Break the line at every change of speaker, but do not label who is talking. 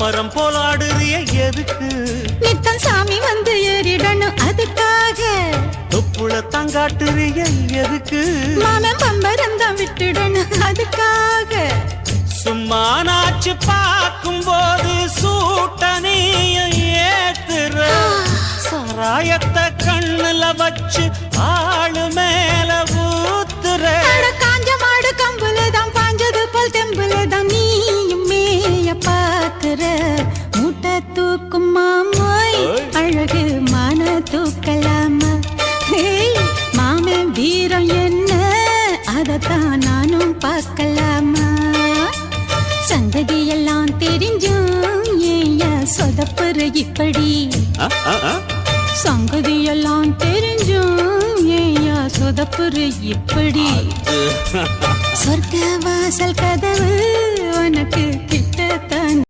பம்பரம் போலாடுறிய எதுக்கு?
நித்தம் சாமி வந்து ஏறிடணும் அதுக்காக.
தொப்புள தங்காட்டுறிய எதுக்கு?
மாமன் பம்பரம் தான் விட்டுடணும் அதுக்காக.
சும்மா நாச்சு பார்க்கும் போது சூட்டனைய ஏத்துற, சாராயத்தை கண்ணுல வச்சு ஆளு மேல ஊத்துற.
காஞ்ச மாடு கம்புலதான் பாஞ்சது போல் தெம்புலதான் நீயும் மேய பாக்குற. மூட்டை தூக்கும் மாமாய் அழகு மான தூக்கலாமா? மாமன் வீரம் என்ன அதத்தான் நானும் பார்க்கலாமா? சங்கதியெல்லாம் தெரிஞ்சும் ஏயா சொதப்புற இப்படி? சங்கதியெல்லாம் தெரிஞ்சும் ஏயா சொதப்புற இப்படி? சொர்க்க வாசல் கதவு உனக்கு கிட்டத்தான்